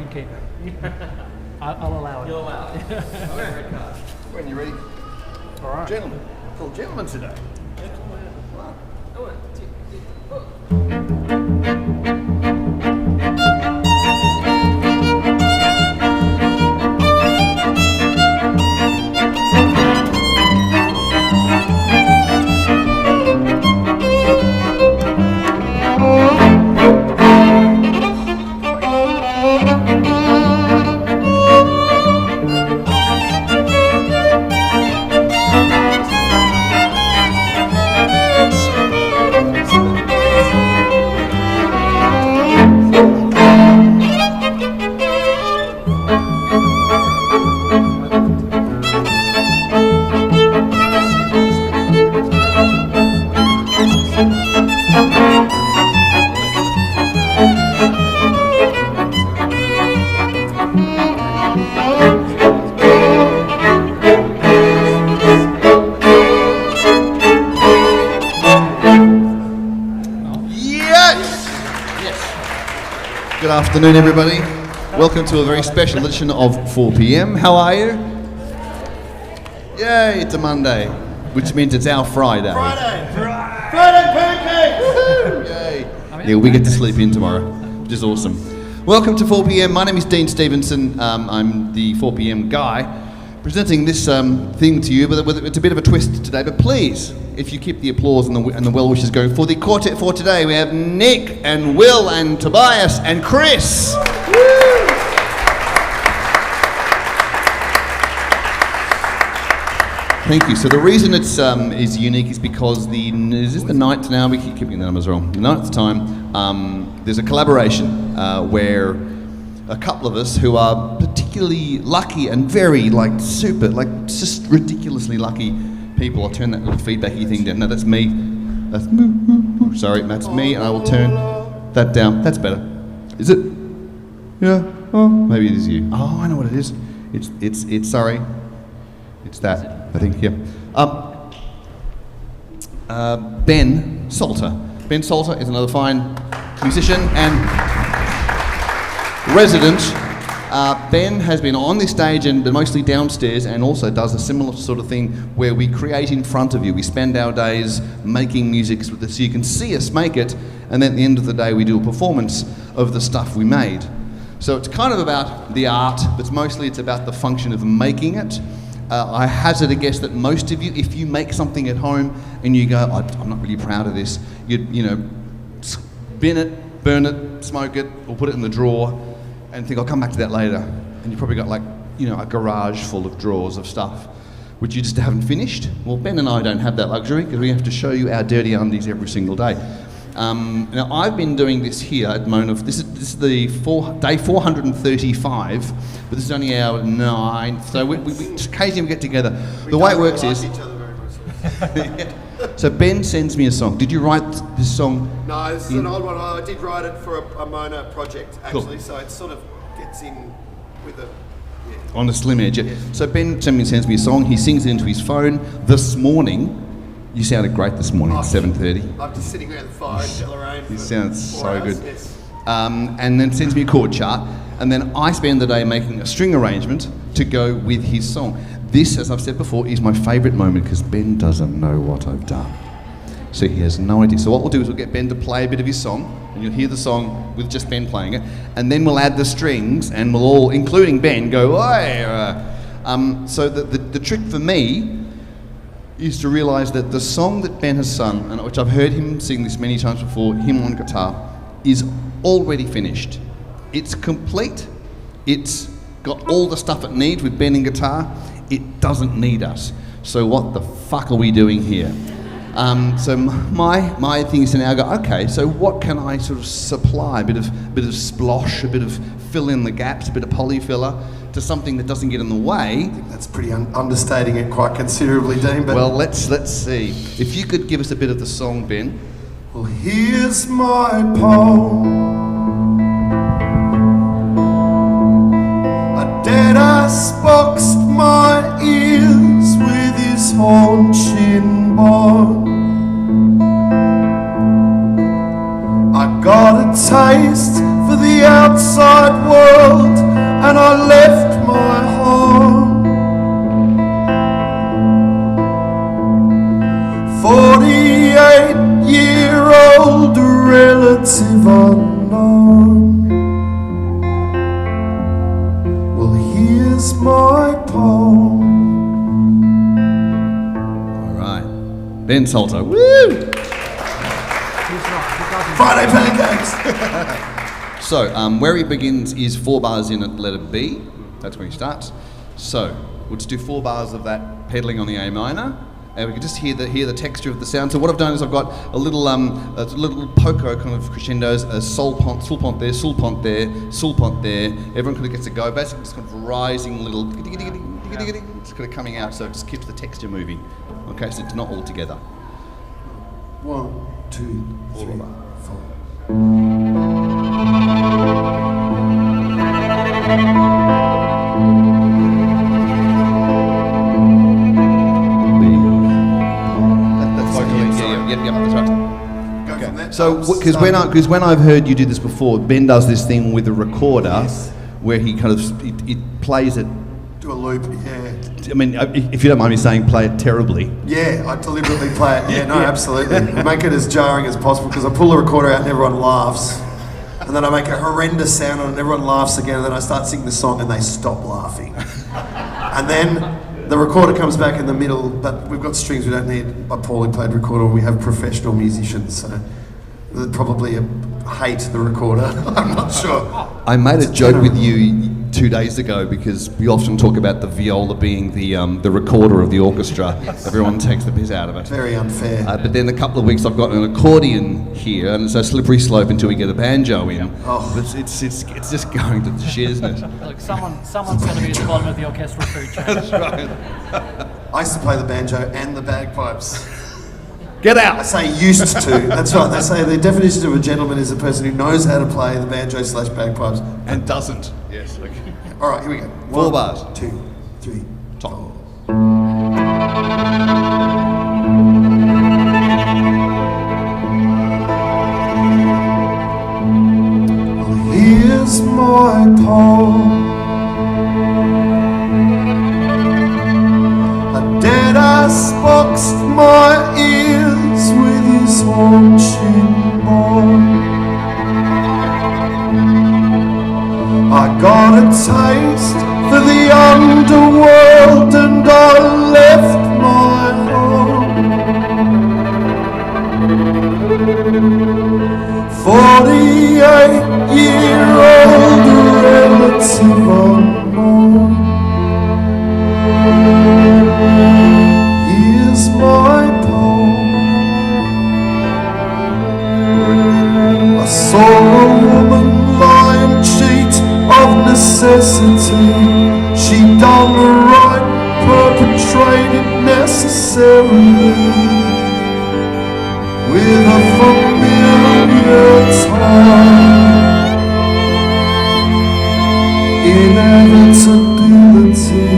keep it. I'll allow it. You'll allow it. Okay. Red card. When you're ready. All right. Gentlemen. Called gentlemen today. Good afternoon, everybody. Welcome to a very special edition of 4 p.m. How are you? Yay, it's a Monday, which means it's our Friday. Friday pancakes! Woohoo! Yay. Yeah, we get to sleep in tomorrow, which is awesome. Welcome to 4 p.m. My name is Dean Stevenson. I'm the 4 p.m. guy presenting this thing to you, but it's a bit of a twist today. But please, if you keep the applause and the well wishes going for the quartet for today, we have Nick and Will and Tobias and Chris. Thank you. So the reason it's is unique is because is this the ninth now? We keep getting the numbers wrong. The ninth time, there's a collaboration where a couple of us who are particularly lucky and very just ridiculously lucky people. I'll turn that little feedbacky thing down. No, that's me. Sorry, that's me, and I will turn that down. That's better. Is it? Yeah. Oh, maybe it is you. Oh, I know what it is. It's sorry. It's that, I think, yeah. Ben Salter. Ben Salter is another fine musician and resident. Ben has been on this stage but mostly downstairs, and also does a similar sort of thing where we create in front of you. We spend our days making music so you can see us make it, and then at the end of the day we do a performance of the stuff we made. So it's kind of about the art, but mostly it's about the function of making it. I hazard a guess that most of you, if you make something at home and you go, I'm not really proud of this, you know, bin it, burn it, smoke it, or put it in the drawer and think I'll come back to that later. And you've probably got a garage full of drawers of stuff which you just haven't finished. Well, Ben and I don't have that luxury because we have to show you our dirty undies every single day. Now I've been doing this here at Mona. This is the day 435, but this is only our 9th. So we occasionally get together. The way it works is. Each other very much. Yeah. So Ben sends me a song. Did you write this song? No, this is an old one. I did write it for a Mona project actually, cool. So it sort of gets in with a. Yeah. On a slim edge. Yeah. So Ben sends me a song. He sings it into his phone. This morning, you sounded great this morning at 7:30. I'm just sitting around the fire in Deloraine. You sound so hours, good. yes. And then sends me a chord chart, and then I spend the day making a string arrangement to go with his song. This, as I've said before, is my favourite moment because Ben doesn't know what I've done. So he has no idea. So what we'll do is we'll get Ben to play a bit of his song, and you'll hear the song with just Ben playing it, and then we'll add the strings, and we'll all, including Ben, go, "Oi!" So the trick for me is to realise that the song that Ben has sung, and which I've heard him sing this many times before, him on guitar, is already finished. It's complete. It's got all the stuff it needs with Ben and guitar. It doesn't need us. So what the fuck are we doing here? So my thing is to now go, okay, so what can I sort of supply? A bit of splosh, a bit of fill in the gaps, a bit of polyfiller to something that doesn't get in the way. I think that's pretty understating it quite considerably, Dean. But well, let's see. If you could give us a bit of the song, Ben. well, here's my poem. A dead ass boxed my ears with his haunching bone. I got a taste for the outside world, and I left my home. 48-year-old relative unknown. Well, here's my poem. All right. Ben Salter. Woo! Friday pancakes. So, where he begins is 4 bars in at letter B. That's where he starts. So, we'll just do 4 bars of that pedaling on the A minor, and we can just hear the texture of the sound. So what I've done is I've got a little polka kind of crescendos, a sol pont there, sul pont there, sul pont there. Everyone kind of gets a go. Basically, just kind of rising little, it's kind of coming out. So it just keeps the texture moving. Okay, so it's not all together. 1, 2, 3, 4. Yep, that's right. Go from that. So, because when I've heard you do this before, Ben does this thing with a recorder, Yes. where he kind of it plays it. Do a loop, yeah. I mean, if you don't mind me saying, play it terribly. Yeah, I deliberately play it. Yeah, no, absolutely. I make it as jarring as possible because I pull the recorder out and everyone laughs. And then I make a horrendous sound on it and everyone laughs again, and then I start singing the song and they stop laughing. And then the recorder comes back in the middle, but we've got strings, we don't need a poorly played recorder, we have professional musicians, so they probably hate the recorder. I'm not sure. I made a joke with you 2 days ago because we often talk about the viola being the recorder of the orchestra. Everyone takes the piss out of it. Very unfair. But then a couple of weeks I've got an accordion here, and it's a slippery slope until we get a banjo in. Oh. But it's just going to the shit, isn't it? Look, someone's going to be at the bottom of the orchestral food chain. That's right. I used to play the banjo and the bagpipes. Get I out! say used to. That's right. They say the definition of a gentleman is a person who knows how to play the banjo/bagpipes. And doesn't. Yes. Okay. All right, here we go. 4 bars. 2, 3, Top. Here's my poem. A dead ass boxed my ears with his haunching bone. I got a taste for the underworld and I left my home. 48-year-old relative unknown. Here's my poem. I saw a woman lie and cheat of necessity. She done the right, perpetrated necessarily with a familiar time. Inevitability.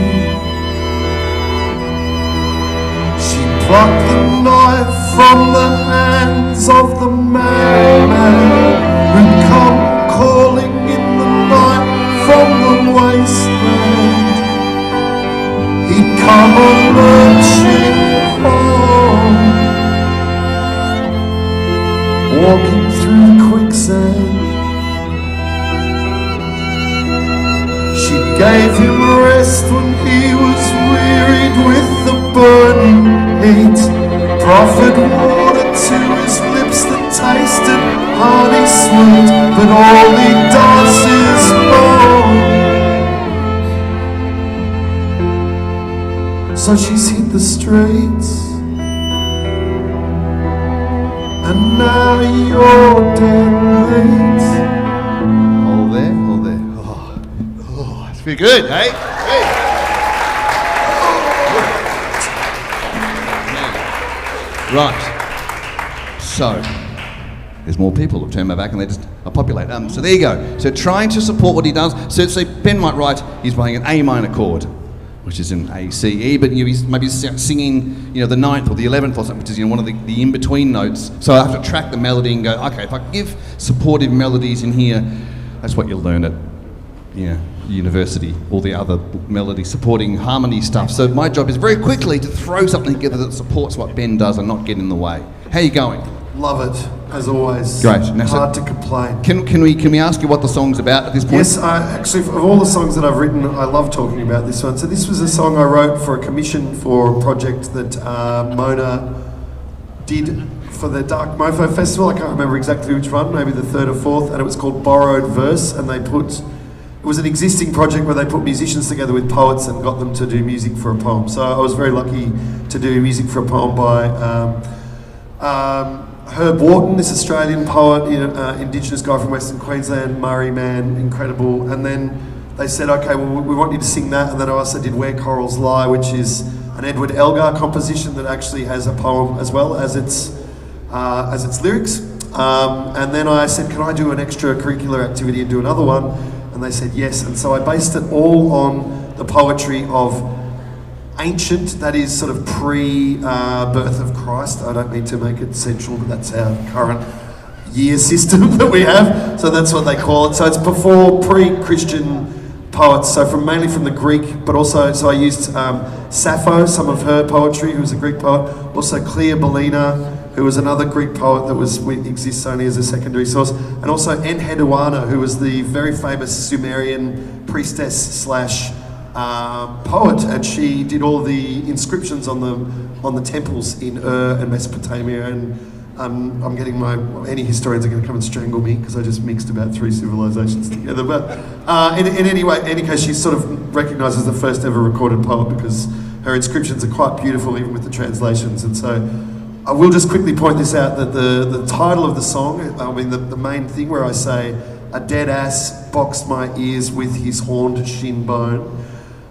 She plucked the knife from the hands of the madman who'd come calling in the night from the wasteland. He'd come on lurching home, walking through the quicksand. She gave him rest when he was wearied with the burning heat, proffered water to his lips that tasted honey sweet, but all he does is moan. So she's hit the streets, and now you're dead late. Hold there, hold there. Oh, it's pretty good, hey? Hey! Right. So, there's more people who've turned my back and they just populate. So there you go. So trying to support what he does. So Ben might write, he's playing an A minor chord. Well, which is in A, C, E, but he's maybe singing, the 9th or the 11th or something, which is, one of the in-between notes. So I have to track the melody and go, okay, if I give supportive melodies in here, that's what you'll learn at, university, all the other melody supporting harmony stuff. So my job is very quickly to throw something together that supports what Ben does and not get in the way. How are you going? Love it, as always. Great. Now, hard to complain. Can we ask you what the song's about at this point? Yes, actually, of all the songs that I've written, I love talking about this one. So this was a song I wrote for a commission for a project that Mona did for the Dark Mofo Festival. I can't remember exactly which one, maybe the third or fourth, and it was called Borrowed Verse, and it was an existing project where they put musicians together with poets and got them to do music for a poem. So I was very lucky to do music for a poem by Herb Wharton, this Australian poet, Indigenous guy from Western Queensland, Murray man, incredible. And then they said, okay, well, we want you to sing that. And then I also did Where Corals Lie, which is an Edward Elgar composition that actually has a poem as well as its lyrics. And then I said, can I do an extracurricular activity and do another one? And they said yes. And so I based it all on the poetry of ancient, that is sort of pre-birth of Christ. I don't mean to make it central, but that's our current year system that we have. So that's what they call it. So it's before pre-Christian poets. So mainly from the Greek, but also, so I used Sappho, some of her poetry, who was a Greek poet. Also Clea Bellina, who was another Greek poet that exists only as a secondary source. And also Enheduanna, who was the very famous Sumerian priestess / poet, and she did all the inscriptions on the temples in Ur and Mesopotamia. And I'm getting any historians are going to come and strangle me because I just mixed about 3 civilizations together. But in any case, she's sort of recognised as the first ever recorded poet because her inscriptions are quite beautiful, even with the translations. And so I will just quickly point this out, that the title of the song, the main thing where I say, a dead ass boxed my ears with his horned shin bone.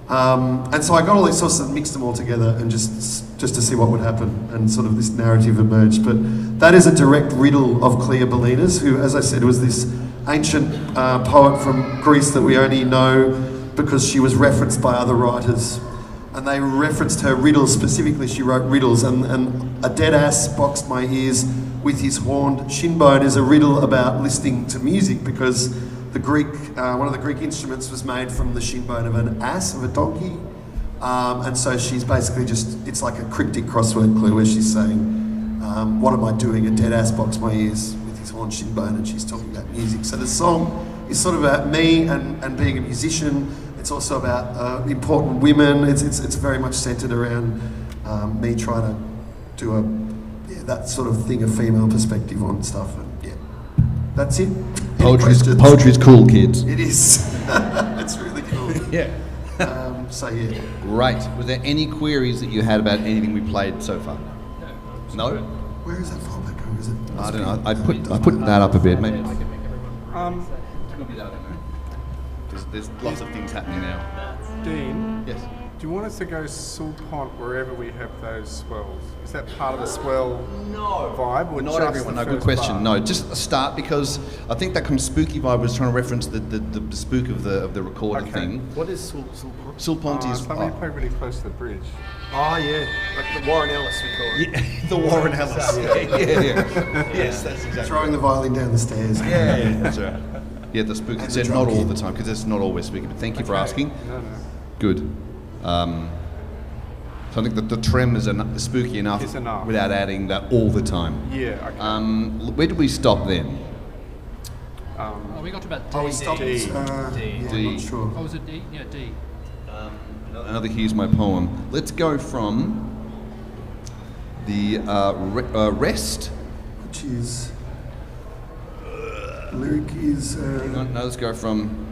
And so I got all these sources and mixed them all together and just to see what would happen, and sort of this narrative emerged. But that is a direct riddle of Clea Bellina's, who, as I said, was this ancient poet from Greece that we only know because she was referenced by other writers. And they referenced her riddles specifically. She wrote riddles, and a dead ass boxed my ears with his horned shin bone is a riddle about listening to music, because the Greek, one of the Greek instruments was made from the shin bone of an ass, of a donkey. And so she's basically it's like a cryptic crossword clue where she's saying, what am I doing? A dead ass boxed my ears with his horned shin bone, and she's talking about music. So the song is sort of about me and being a musician. It's also about important women. It's very much centered around me trying to do that sort of thing, a female perspective on stuff. And yeah, that's it. Poetry's cool, kids. It is. It's really cool. Yeah. So yeah. Great. Was there any queries that you had about anything we played so far? No? Where is that file back home? Is it? I don't know. I put that up a bit, maybe. There's lots of things happening now. Dean, Yes. do you want us to go Sulpont wherever we have those swells? Is that part of the swell vibe? Or Not just everyone. the No, good first question. part? No, just a start, because I think that spooky vibe was trying to reference the spook of the recorder Okay. thing. What is Sulpont? Sulpont is Somebody play really close to the bridge. Oh yeah, like the Warren Ellis we call it. the Warren Ellis. Yeah. Yes, that's exactly. Throwing the violin down the stairs. Yeah, that's right. Yeah, the spooky. And Said the not drum all kit. the time, because it's not always spooky. But thank you for Okay. asking. No. Good. So I think that the trem is spooky enough, It's enough. without adding that all the time. Yeah, okay. Where did we stop then? Oh, we got to about D. Oh, we stopped. D. Yeah, D. I'm not sure. Oh, was it D? Yeah, D. Another Here's My Poem. Let's go from the rest. Which is. Lyric is. No, let's go from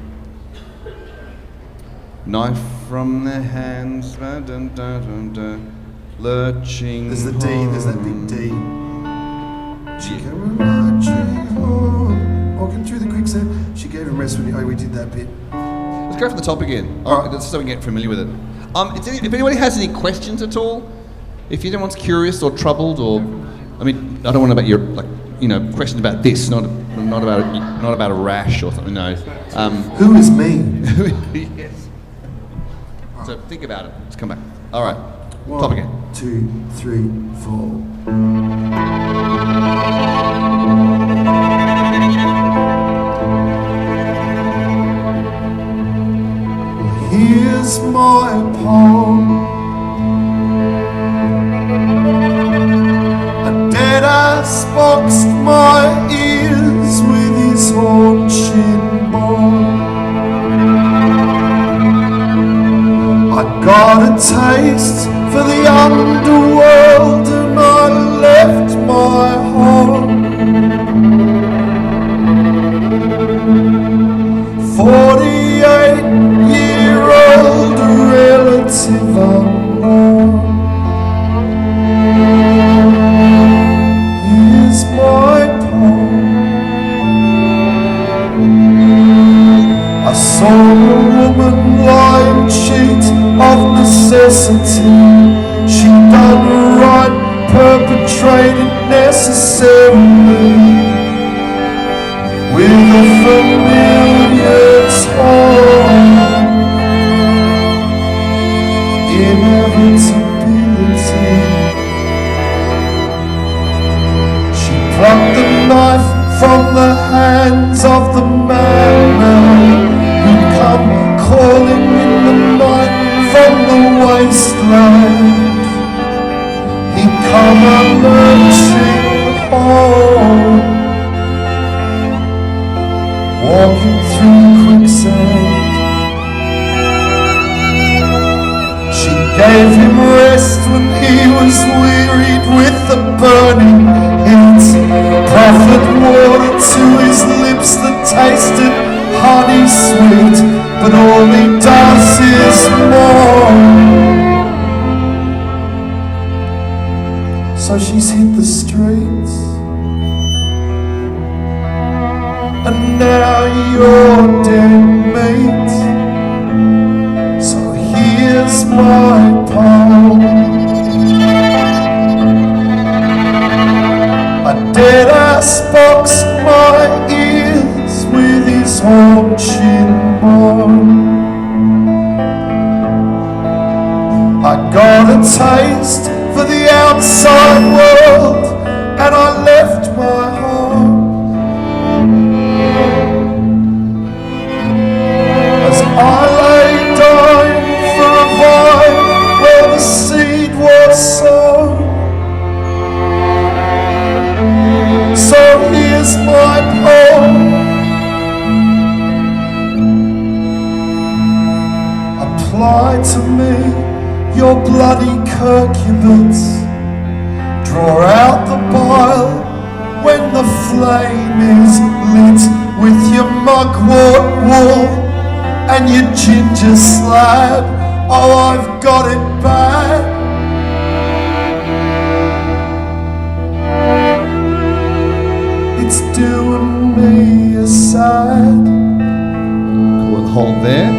knife from their hands, dun, dun, dun, dun, lurching. There's the D. There's that big D. She Yeah. came marching home, walking through the quicksand. She gave him rest when we did that bit. Let's go from the top again. All right. Let's so we can get familiar with it. If anybody has any questions at all, if anyone's curious or troubled, or I don't want to know about your questions about this, not about a rash or something. No. Who is me? Yes. So think about it. Let's come back. All right. One, Top again. 2, 3, 4. Here's my poem, a dead ass boxed my ears with his haunching bone. I got a taste for the underworld and I left my home. 48-year-old relative unknown. Here's my poem. I saw a woman lying cheat of necessity. She done right, perpetrated necessarily with a familiar tone. Inevitability. She plucked the knife from the hands of the madman who'd come calling in the night from the wasteland. He'd come emerging home, walking through quicksand. She gave him rest when he was wearied with the burning heat. Proffered water to his lips that tasted honey sweet, but all he does is mourn. So she's hit the streets, and now you're dead meat. So here's my poem. A dead ass boxed my ears with his haunching bone. I got a taste for the outside world and I left my home. As I lay dying for a vine where the seed was sown. So here's my poem. Apply to me your bloody curcubits. Draw out the bile when the flame is lit with your mugwort wool and your ginger slab. Oh, I've got it bad. It's doing me a sad. Cool, hold there.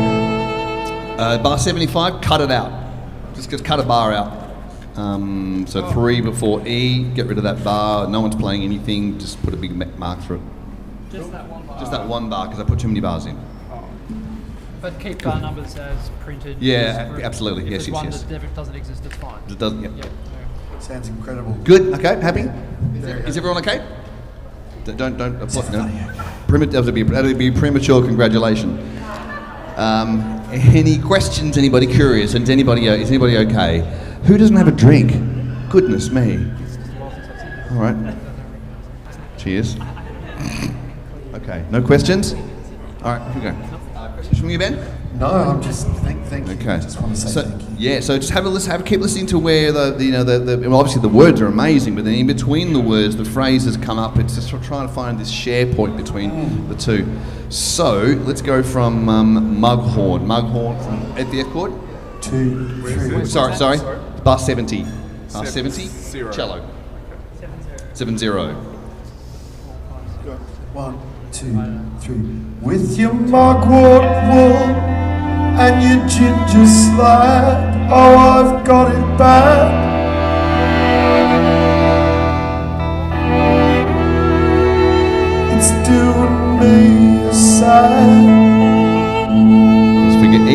Bar 75, cut it out. Just cut a bar out. So 3 before E, get rid of that bar. No one's playing anything, just put a big mark through it. Just that one bar. Just that one bar, because I put too many bars in. But keep bar numbers as printed. Yeah, because absolutely. If Yes, there's yes, one yes. that doesn't exist, it's fine. It doesn't, yep. Yeah. Sounds incredible. Good, okay, happy? Is everyone okay? Don't applaud, no. That'd be premature congratulation. Any questions, anybody curious? And is anybody okay? Who doesn't have a drink? Goodness me. All right. Cheers. Okay, no questions? All right, here we go. Questions from you, Ben? No, I'm just thank you. Okay. I just want to say So, thank you. yeah, so just keep listening to where well, obviously the words are amazing, but then in between the words, the phrases come up. It's just trying to find this share point between the two. So let's go from Mughorn. Mughorn from at the F chord. 2, 3. Sorry. Bar 70. Bar 70. Zero. Cello. 7-0. 1, 2, 3. With your mugwort wool and your ginger slab, oh, I've got it bad. It's doing me a sad. Let's figure E.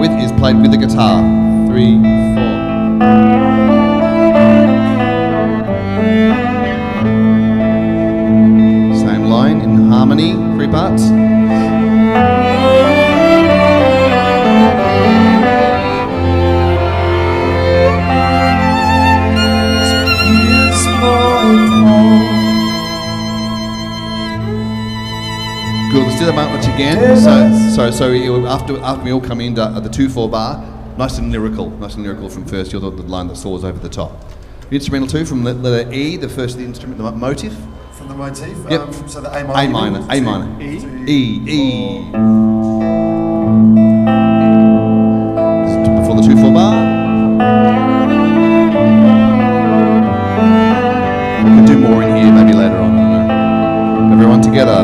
with is played with the guitar. 3, 4. Same line in harmony, 3 parts. Good, let's do that once again. So after we all come into the 2/4 bar, nice and lyrical from first. You're the line that soars over the top. The instrumental 2 from letter E, the first instrument, the motive. From the motif? Yep. So the A minor. A minor. E. This is before the 2/4 bar. We can do more in here maybe later on. I don't know. Everyone together.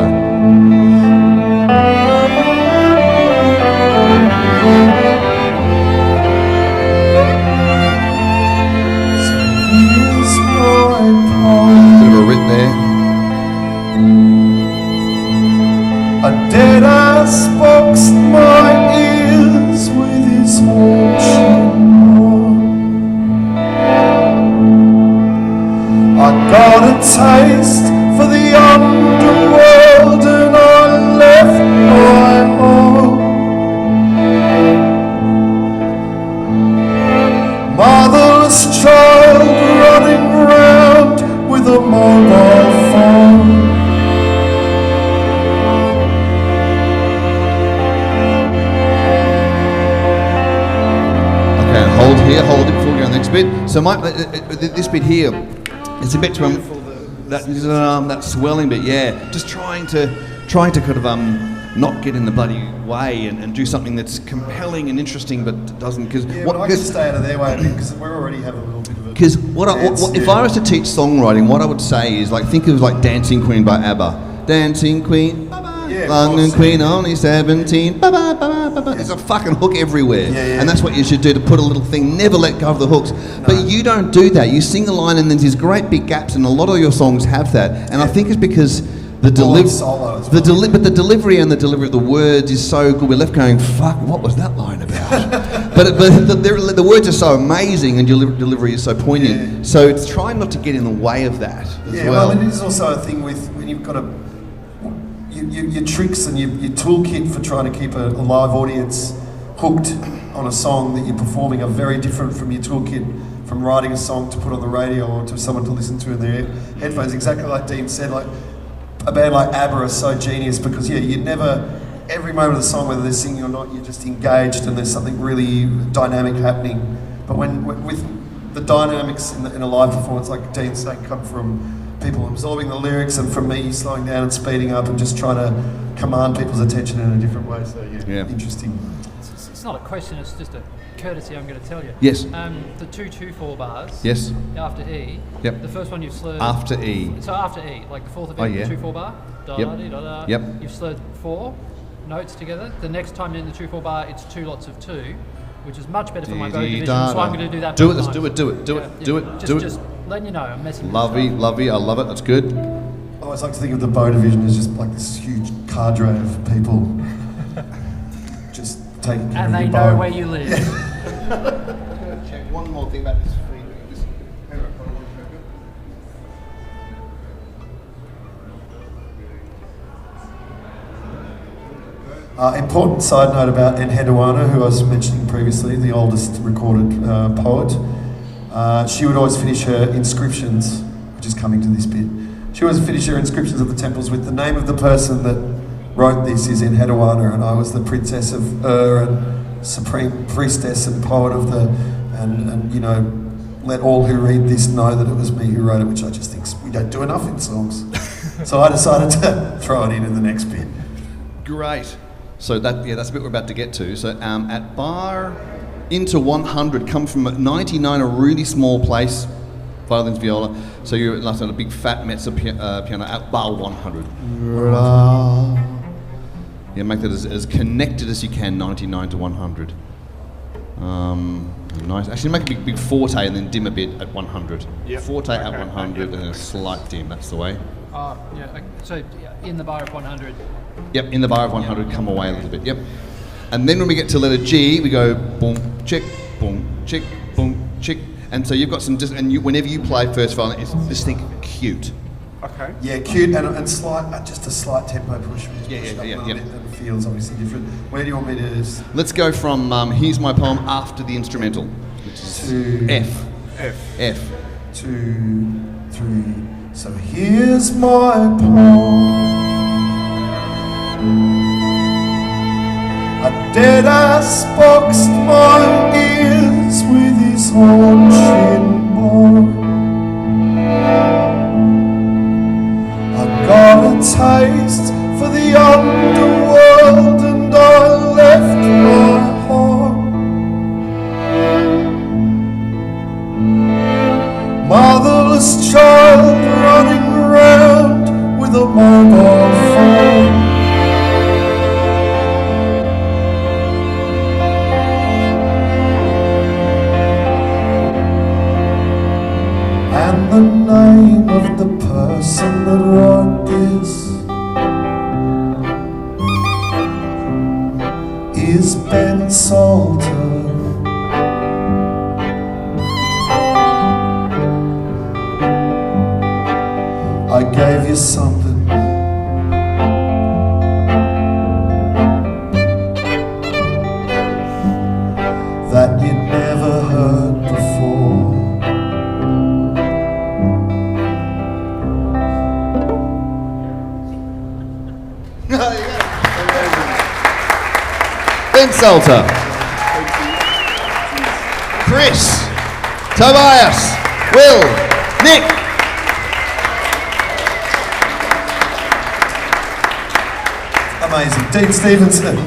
Bit of a writ there. A dead ass boxed my ears with his haunching horn. I got a taste for the underworld and I left my home. Motherless child running round with a mobile phone. Okay, hold it before we go to the next bit. So this bit here, it's a bit to that swelling bit, yeah. Just trying to kind of not get in the bloody way and do something that's compelling and interesting, but doesn't because Yeah, but I can stay out of their way a bit because we already have a little bit of a. Because if I was to teach songwriting, what I would say is think of Dancing Queen by ABBA. Dancing Queen, Yeah, London Queen, only 17. There's a fucking hook everywhere, Yeah. and that's what you should do to put a little thing. Never let go of the hooks. But you don't do that. You sing a line, and there's these great big gaps, and a lot of your songs have that. And I think it's because the delivery, solo as but the delivery and the delivery of the words is so good. We're left going, fuck, what was that line about? but the words are so amazing, and your delivery is so poignant. Yeah. So it's trying not to get in the way of that as well. Well, it is also a thing with when you've got your tricks and your toolkit for trying to keep a live audience hooked on a song that you're performing are very different from your toolkit from writing a song to put on the radio or to someone to listen to in their headphones. Exactly like Dean said, a band like ABBA is so genius because you'd never, every moment of the song, whether they're singing or not, you're just engaged and there's something really dynamic happening. But with the dynamics in a live performance, like Dean said, come from people absorbing the lyrics and from me slowing down and speeding up and just trying to command people's attention in a different way. So interesting. It's not a question, it's just a courtesy I'm going to tell you. Yes. The 2/2/4 bars. Yes. After E. Yep. The first one you've slurred. After E. So after E, like the fourth of E, Oh, yeah. 2/4 bar. Da Yep. da dee, da da. Yep. You've slurred 4 notes together. The next time in the 2/4 bar, it's 2 lots of 2, which is much better for my bow division. So I'm going to do that. Do it. both Let's do times. it. Do it. Do it. Yeah, Do yeah. it. Do it. Just letting you know, I'm messing with Lovely. I love it. That's good. I always like to think of the bow division as just like this huge cadre of people just taking care And of they your know bow. where you live. Check one more thing about this. Important side note about Enheduanna, who I was mentioning previously, the oldest recorded poet. She would always finish her inscriptions, which is coming to this bit. She always finish her inscriptions at the temples with the name of the person that wrote this is Enheduanna, and I was the princess of and supreme priestess and poet of the, and you know, let all who read this know that it was me who wrote it, which I just think we don't do enough in songs. So I decided to throw it in the next bit. Great. So that's the bit we're about to get to. So at bar into 100, come from 99, a really small place, violins, viola. So you're like on a big fat mezzo piano at bar 100. Yeah, make that as connected as you can, 99 to 100. Nice. Actually, make a big forte and then dim a bit at 100. Yep. Forte at 100 and then a slight dim. That's the way. So in the bar of 100. Yep, in the bar of 100, come away a little bit. Yep. And then when we get to letter G, we go boom, chick, boom, chick, boom, chick. And so you've got some, whenever you play first violin, it's just think cute. Okay. Yeah, cute and slight, just a slight tempo push. Yeah. It feels obviously different. Where do you want me to? Let's go from Here's My Poem after the instrumental, which is to F. F. 2, 3. So here's my poem. A dead-ass boxed my ears with his haunching bone. I got a taste for the underworld and I left my home. Motherless child running around with a mobile phone. And the name of the person that wrote this is Ben Salter. I gave you something that you'd never heard before. Ben Salter. Chris. Tobias. Will. Nick. Amazing. Dean Stevenson.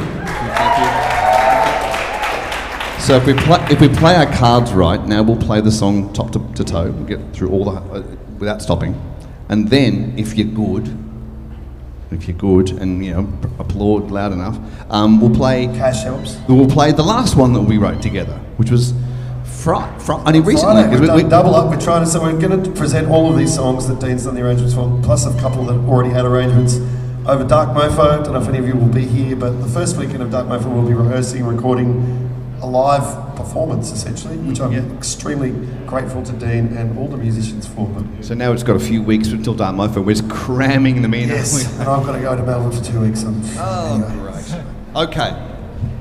So if we play our cards right, now we'll play the song top to toe. We'll get through all the without stopping, and then if you're good and applaud loud enough, we'll play. Cash helps. We'll play the last one that we wrote together, which was only recently. We've done double up. We're going to present all of these songs that Dean's done the arrangements for, plus a couple that already had arrangements over Dark Mofo. I don't know if any of you will be here, but the first weekend of Dark Mofo we'll be rehearsing, recording a live performance essentially, which I'm extremely grateful to Dean and all the musicians for. But so now it's got a few weeks until Dark Mofo. We're just cramming them in. Yes, and I've got to go to Melbourne for 2 weeks. Great. Okay.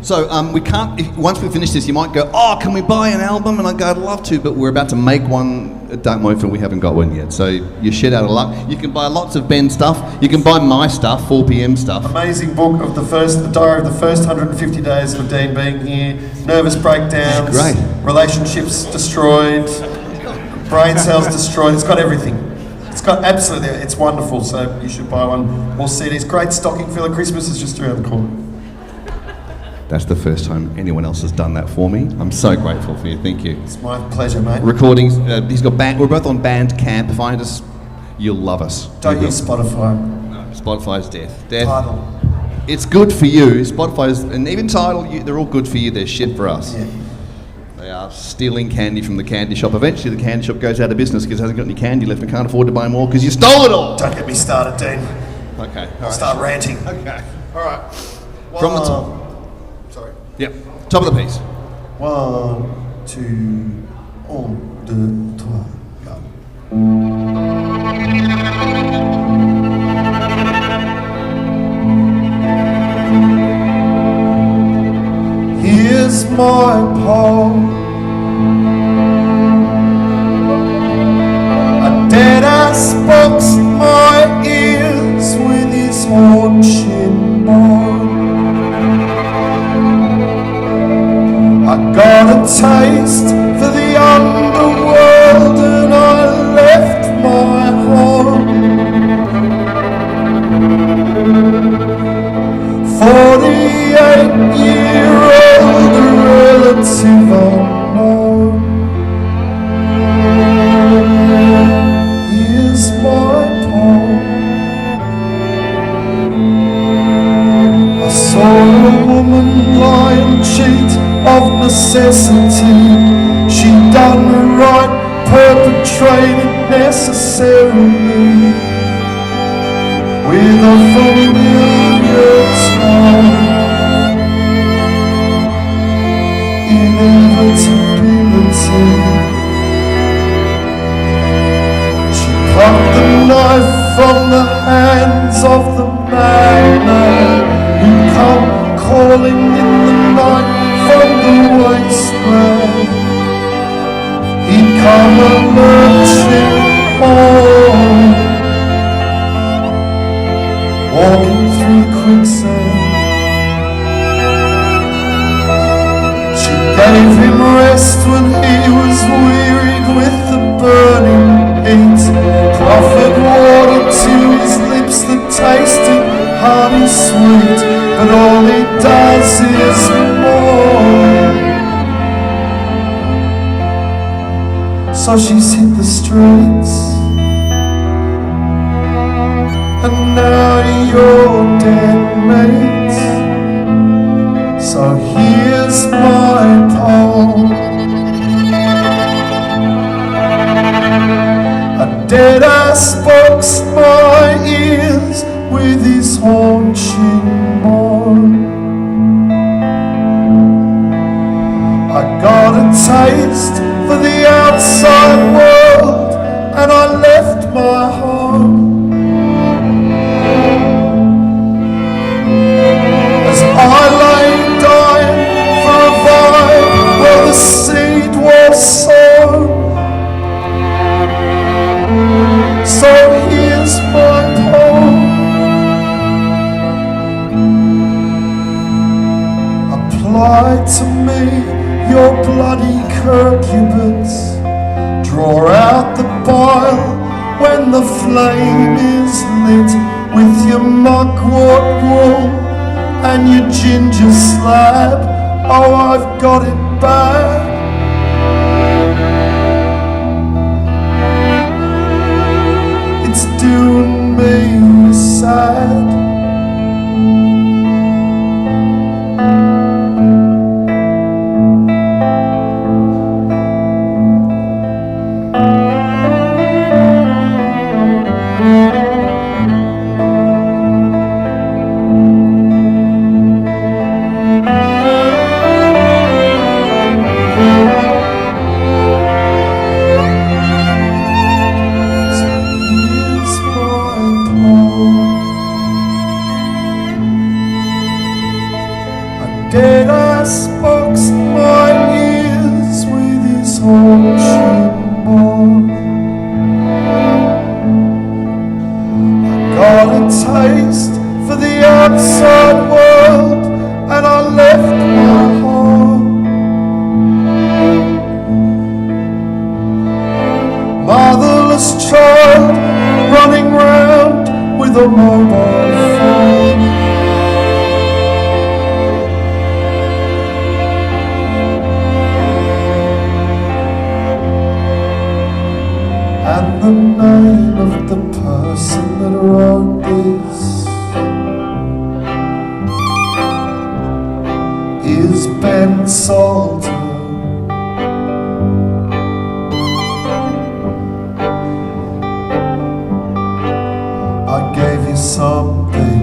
So we can't. Once we finish this, you might go, "Oh, can we buy an album?" And I go, "I'd love to," but we're about to make one at Dark Mofo. We haven't got one yet, so you're shit out of luck. You can buy lots of Ben stuff. You can buy my stuff, 4 PM stuff. Amazing book of the diary of the first 150 days of Dean being here. Nervous breakdowns. Great. Relationships destroyed. Brain cells destroyed. It's got everything. It's got absolutely. It's wonderful. So you should buy one. More CDs. Great stocking filler. Christmas is just around the corner. That's the first time anyone else has done that for me. I'm so grateful for you. Thank you. It's my pleasure, mate. Recordings. He's got we're both on Bandcamp. Find us. You'll love us. Don't use Spotify. No, Spotify's death. Tidal. It's good for you. Spotify's and even Tidal. They're all good for you. They're shit for us. Yeah. They are stealing candy from the candy shop. Eventually, the candy shop goes out of business because it hasn't got any candy left and can't afford to buy more because you stole it all. Don't get me started, Dean. Okay. I'll start ranting. Okay. All right. From the top. Sorry. Yep. Top of the piece. 1, 2, 1, 2, 3, go. Here's my poem. A dead-ass boxed my ears with his haunching bone. I got a taste for the underworld and I left my home. 48-year-old relative unknown. Here's my poem. I saw a woman lie and cheat of necessity. She done the right, perpetrated necessarily with a familiar tone. knife from the hands of the madman who come calling in the night from the wasteland. He'd come a lurching home, walking through quicksand. She gave him rest when he was wearied with the burning heat, proffered water to his lips that tasted honey sweet, but all he does is mourn. So she's hit the streets, and now you're dead, mate. So here's my poem. A dead ass box my ears with his haunching mourn. I got a taste for the outside world, and I left my home. As I lay dying for a vine where the seed was sown. So here's my poem. Apply to me your bloody curcubits, draw out the bile when the flame is lit, with your mugwort wool and your ginger slab. Oh, I've got it bad. It's doing me sad. Dead ass boxed my ears with his haunching mourn. I got a taste for the outside world, and I left my home. Motherless child running round with a mobile phone. And the name of the person that wrote this is Ben Salter. I gave you something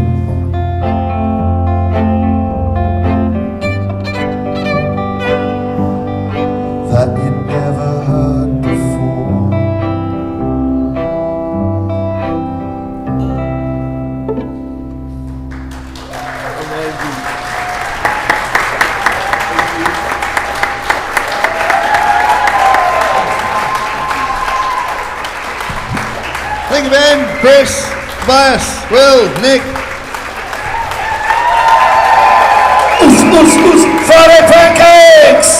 that you'd never heard before. Thank you, Ben, Chris, Tobias, Will, Nick. Friday pancakes!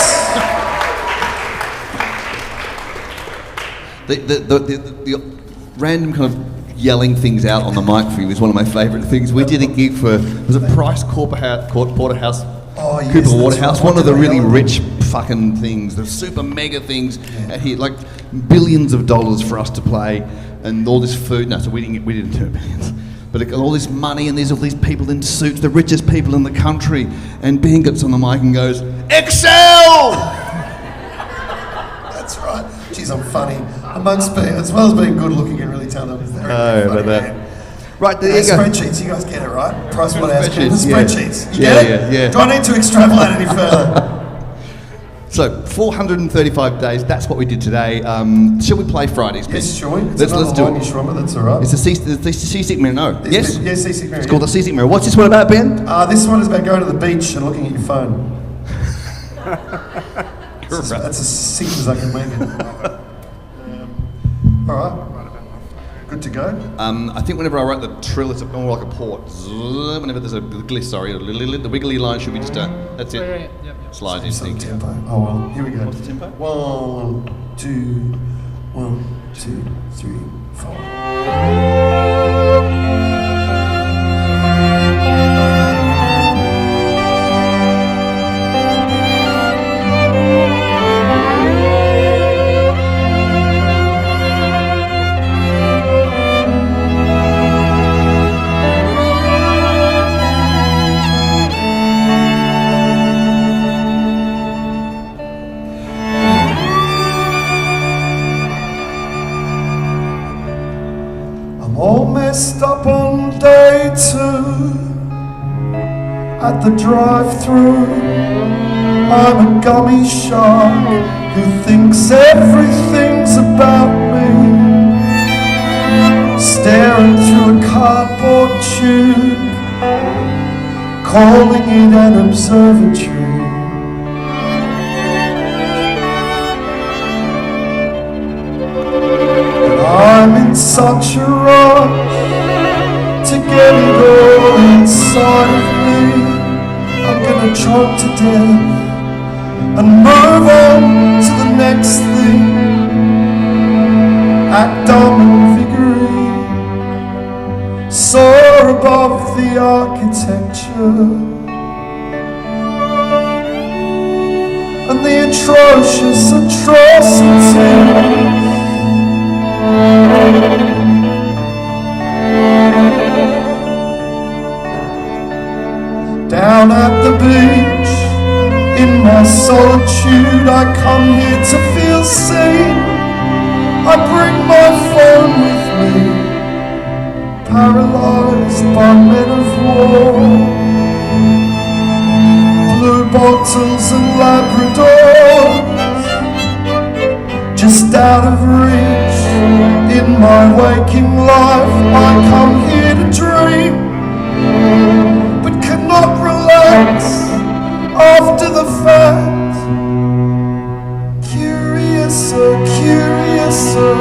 The random kind of yelling things out on the mic for you is one of my favourite things. We did a gig for, was it Price Porterhouse, Oh, yes, Cooper Waterhouse, that's right. one of the really rich fucking things, the super mega things out here, like billions of dollars for us to play, and all this food. No, so we didn't do billions, but it got all this money, and there's all these people in suits, the richest people in the country, and Ben gets on the mic and goes, "Excel!" That's right. Geez, I'm funny. Amongst being, as well as being good looking and really talented. Oh, about that. Right, there you go. Spreadsheets, you guys get it, right? PricewaterhouseCoopers Spreadsheets, yeah. spreadsheets. You Yeah, get it? yeah, yeah. Do I need to extrapolate any further? So 435 days. That's what we did today. Shall we play Fridays? Ben? Yes, shall we? Let's do it. That's all right. It's the seasick mirror. No. Yes. Yes, seasick mirror. It's called the seasick mirror. What's this one about, Ben? This one is about going to the beach and looking at your phone. That's as sick as I can make it. All right. Good to go. I think whenever I write the trill, it's more like a port. Whenever there's a gliss, the wiggly line should be just that's it. Yeah. Slide in. Some tempo. Oh well, here we go. What's the tempo? 1, 2, 1, 2, 3, 4. Messed up on day 2 at the drive-thru. I'm a gummy shark who thinks everything's about me, staring through a cardboard tube, calling it an observatory. I'm in such a rush to get it all inside of me. I'm gonna choke to death and move on to the next thing. Act dumb and vigorous, soar above the architecture and the atrocious atrocities. Down at the beach, in my solitude, I come here to feel seen. I bring my phone with me, paralysed by men of war, blue bottles and Labradors, just out of reach. In my waking life, I come here to dream, but cannot relax after the fact. Curiouser, curiouser,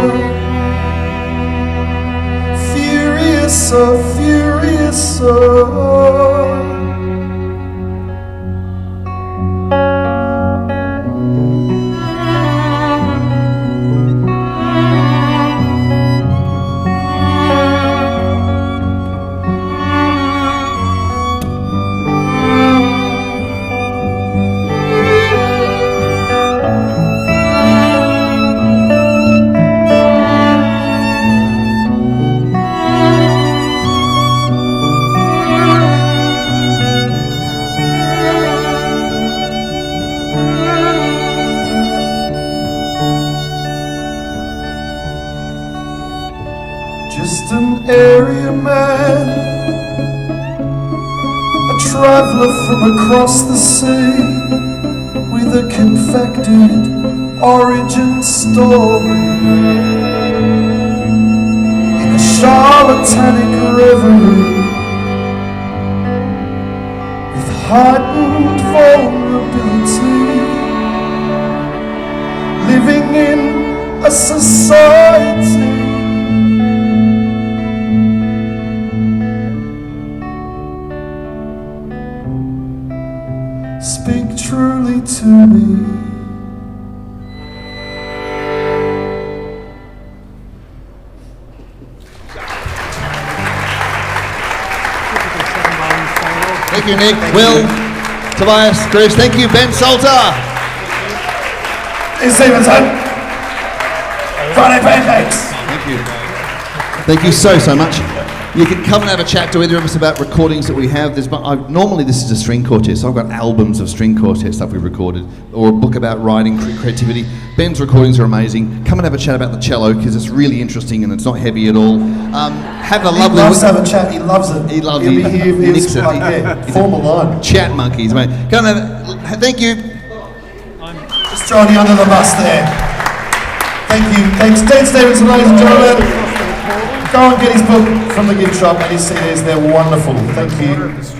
furiouser, furiouser. Just an area man, a traveller from across the sea, with a confected origin story, in a charlatanic reverie, with heightened vulnerability, living in a society speak truly to me. Thank you, Nick, Will, Tobias, Chris. Thank you, Ben Salter. Hey, Stevenson. Friday pancakes. Thank you. Thank you so much. You can come and have a chat to either of us about recordings that we have. Normally this is a string quartet, so I've got albums of string quartet stuff we've recorded, or a book about writing, creativity. Ben's recordings are amazing. Come and have a chat about the cello, because it's really interesting and it's not heavy at all. Have a lovely... He loves to have a chat, he loves it. He loves it. He'll be here, he's like, yeah, form a line. Chat monkeys, mate. Come and have... Thank you. Johnny under the bus there. Thank you. Thanks, Dean Stevenson, ladies and gentlemen. Go and get his book from the gift shop and his CDs. They're wonderful. Thank you.